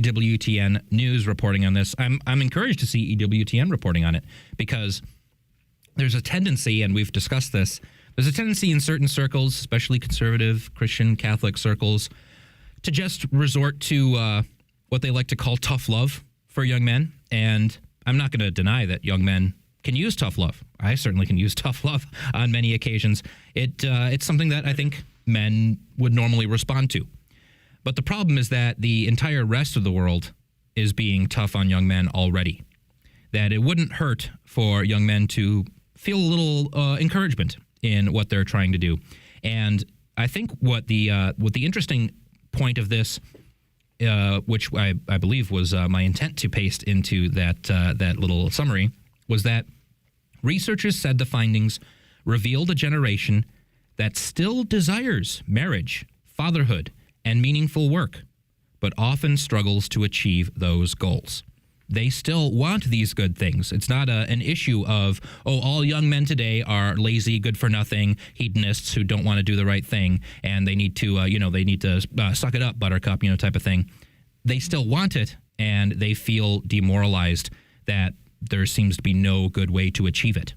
EWTN News reporting on this. I'm encouraged to see EWTN reporting on it because there's a tendency, and we've discussed this, there's a tendency in certain circles, especially conservative, Christian, Catholic circles, to just resort to what they like to call tough love for young men. And I'm not going to deny that young men can use tough love. I certainly can use tough love on many occasions. It's something that I think men would normally respond to. But the problem is that the entire rest of the world is being tough on young men already. That it wouldn't hurt for young men to feel a little encouragement in what they're trying to do. And I think what the interesting point of this, which I believe was my intent to paste into that little summary, was that researchers said the findings revealed a generation that still desires marriage, fatherhood, and meaningful work, but often struggles to achieve those goals. They still want these good things. It's not an issue of, all young men today are lazy, good for nothing, hedonists who don't want to do the right thing, and they need to, suck it up, buttercup, type of thing. They still want it, and they feel demoralized that there seems to be no good way to achieve it.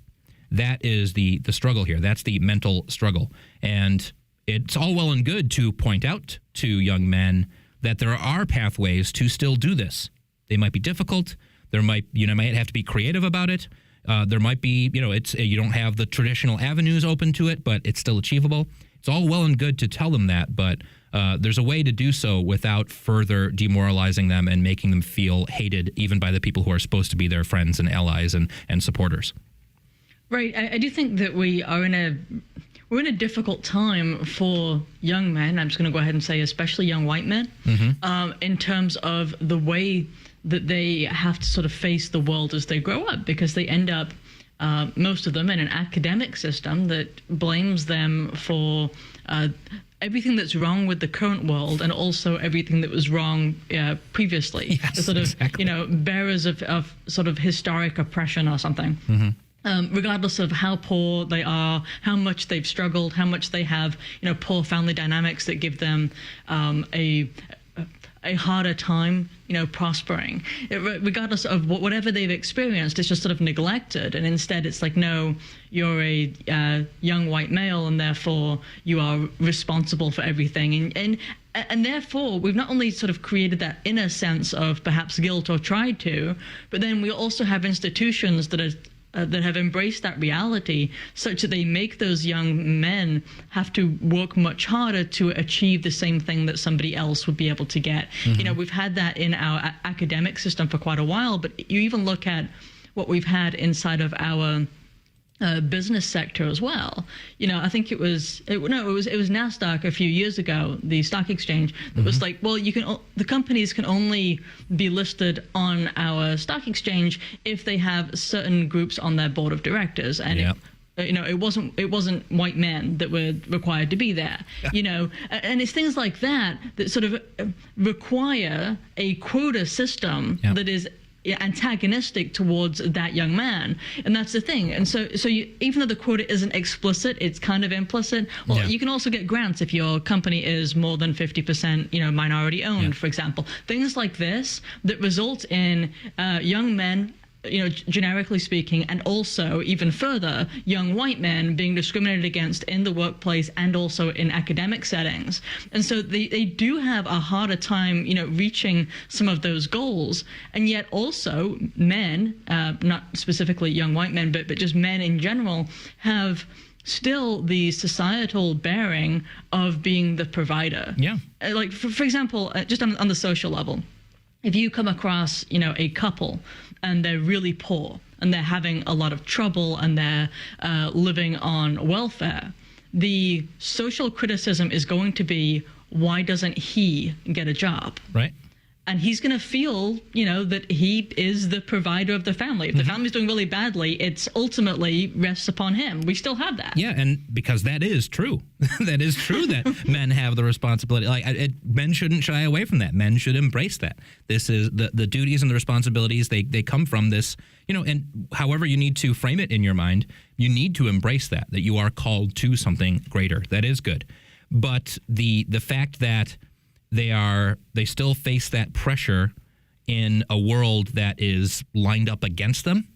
That is the struggle here. That's the mental struggle. And it's all well and good to point out to young men that there are pathways to still do this. They might be difficult. There might have to be creative about it. There might be, you don't have the traditional avenues open to it, but it's still achievable. It's all well and good to tell them that, but there's a way to do so without further demoralizing them and making them feel hated, even by the people who are supposed to be their friends and allies and supporters. Right. I do think that we're in a difficult time for young men. I'm just going to go ahead and say, especially young white men, in terms of the way that they have to sort of face the world as they grow up, because they end up, most of them, in an academic system that blames them for everything that's wrong with the current world and also everything that was wrong previously. Yes, the sort of, exactly. Bearers of sort of historic oppression or something. Regardless of how poor they are, how much they've struggled, how much they have, poor family dynamics that give them a harder time, prospering. Regardless of whatever they've experienced, it's just sort of neglected. And instead it's like, no, you're a young white male and therefore you are responsible for everything. And therefore, we've not only sort of created that inner sense of perhaps guilt or tried to, but then we also have institutions that have embraced that reality such that they make those young men have to work much harder to achieve the same thing that somebody else would be able to get. We've had that in our academic system for quite a while, but you even look at what we've had inside of our business sector as well. I think it was NASDAQ a few years ago, the stock exchange, that was like, well, the companies can only be listed on our stock exchange if they have certain groups on their board of directors, and it wasn't white men that were required to be there. And it's things like that sort of require a quota system that is antagonistic towards that young man, and that's the thing. And so even though the quota isn't explicit, it's kind of implicit. Well, you can also get grants if your company is more than 50% minority owned, for example. Things like this that result in young men, generically speaking, and also even further, young white men being discriminated against in the workplace and also in academic settings. And so they do have a harder time, reaching some of those goals. And yet also men, not specifically young white men, but just men in general, have still the societal bearing of being the provider. Like, for example, just on the social level, if you come across, a couple and they're really poor and they're having a lot of trouble and they're living on welfare, the social criticism is going to be, why doesn't he get a job? Right. And he's going to feel, that he is the provider of the family. If the family's doing really badly, it's ultimately rests upon him. We still have that. Yeah, and because that is true. That is true that men have the responsibility. Men shouldn't shy away from that. Men should embrace that. This is the duties and the responsibilities. They come from this, and however you need to frame it in your mind, you need to embrace that you are called to something greater. That is good. But the fact that they still face that pressure in a world that is lined up against them.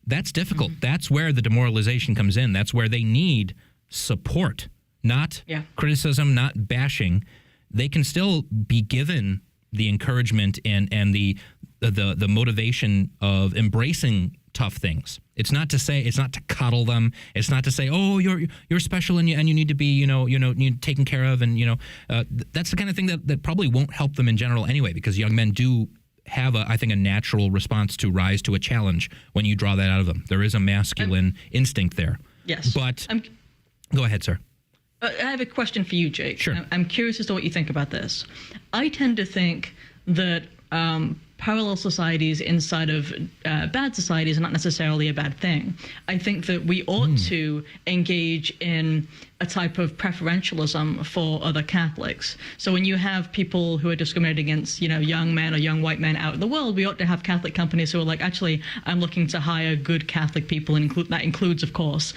That's difficult. That's where the demoralization comes in. That's where they need support, not criticism, not bashing. They can still be given the encouragement and the motivation of embracing tough things. It's not to coddle them. It's not to say, oh, you're special and you need to be taken care of, and that's the kind of thing that probably won't help them in general anyway, because young men do have I think a natural response to rise to a challenge when you draw that out of them. There is a masculine instinct there. Yes. But go ahead, sir. I have a question for you, Jake. Sure. I'm curious as to what you think about this. I tend to think that parallel societies inside of bad societies are not necessarily a bad thing. I think that we ought to engage in a type of preferentialism for other Catholics. So when you have people who are discriminated against, young men or young white men out in the world, we ought to have Catholic companies who are like, actually, I'm looking to hire good Catholic people, and that includes, of course,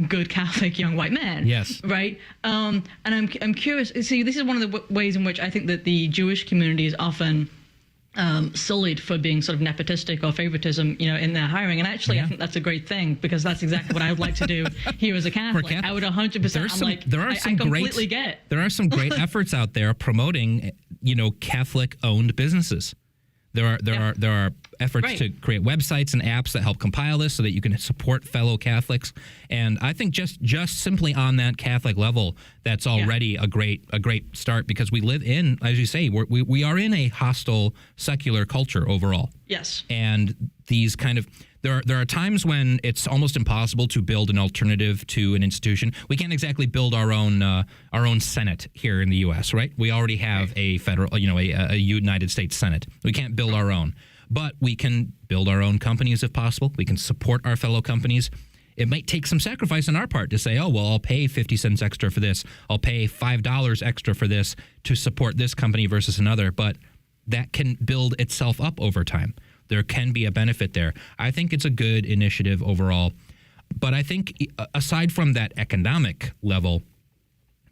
good Catholic young white men. Yes. Right? And I'm curious. See, this is one of the ways in which I think that the Jewish community is often sullied for being sort of nepotistic or favoritism, in their hiring. And actually, I think that's a great thing, because that's exactly what I would like to do here as a Catholic. I would 100%. I completely get. There are some great efforts out there promoting, Catholic-owned businesses. There are efforts to create websites and apps that help compile this so that you can support fellow Catholics. And I think just simply on that Catholic level, that's already a great start, because we live in, as you say, we are in a hostile secular culture overall. Yes. And these kind of there are times when it's almost impossible to build an alternative to an institution. We can't exactly build our own Senate here in the U.S., right? We already have a federal, a United States Senate. We can't build our own, but we can build our own companies if possible. We can support our fellow companies. It might take some sacrifice on our part to say, oh, well, I'll pay 50 cents extra for this. I'll pay $5 extra for this to support this company versus another. But that can build itself up over time. There can be a benefit there. I think it's a good initiative overall. But I think aside from that economic level,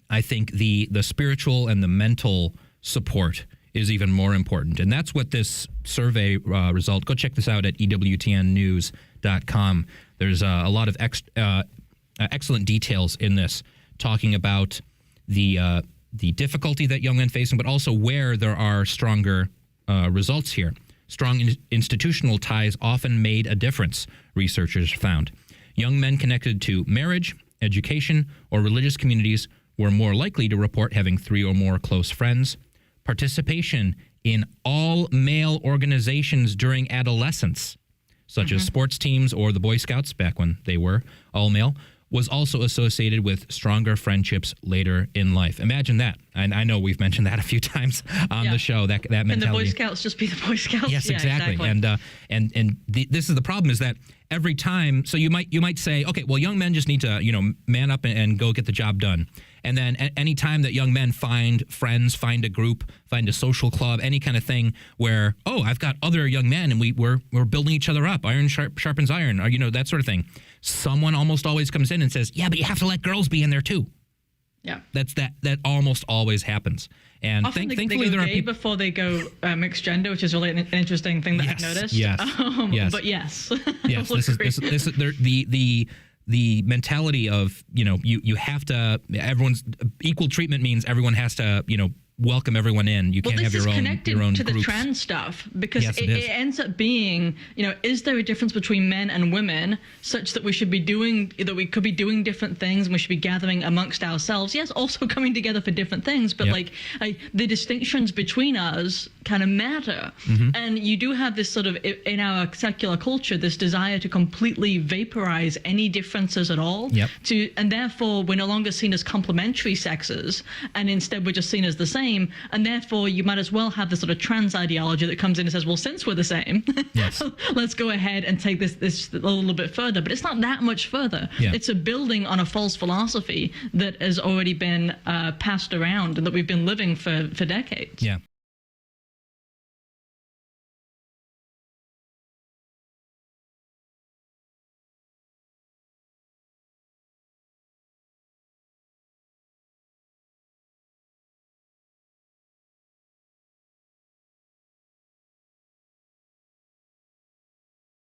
I think the spiritual and the mental support is even more important. And that's what this survey result, go check this out at EWTNnews.com. There's a lot of excellent details in this, talking about the difficulty that young men facing, but also where there are stronger results here. Strong institutional ties often made a difference, researchers found. Young men connected to marriage, education, or religious communities were more likely to report having 3 or more close friends. Participation in all-male organizations during adolescence, such as sports teams or the Boy Scouts back when they were all-male, was also associated with stronger friendships later in life. Imagine that. And I know we've mentioned that a few times on the show, that mentality. And the Boy Scouts just be the Boy Scouts? Yes, exactly. And this is the problem, is that every time, so you might say, okay, well, young men just need to, man up and go get the job done. And then any time that young men find friends, find a group, find a social club, any kind of thing where, oh, I've got other young men and we're building each other up, iron sharpens iron, or, that sort of thing. Someone almost always comes in and says, yeah, but you have to let girls be in there too. Yeah, that almost always happens. And often thankfully they go there are gay people before they go mixed gender, which is really an interesting thing that I've noticed. Yes. But yes. Yes. This is the mentality of you have to, everyone's equal treatment means everyone has to welcome everyone in. You can't have your own connected to the groups. trans stuff, because Yes, it ends up being, is there a difference between men and women such that we could be doing different things and we should be gathering amongst ourselves? Yes, also coming together for different things, but the distinctions between us kind of matter. Mm-hmm. And you do have this sort of, in our secular culture, this desire to completely vaporize any differences at all. Yep. And therefore we're no longer seen as complementary sexes, and instead we're just seen as the same. And therefore you might as well have this sort of trans ideology that comes in and says, well, since we're the same, yes. let's go ahead and take this a little bit further. But it's not that much further. Yeah. It's a building on a false philosophy that has already been passed around and that we've been living for decades. Yeah.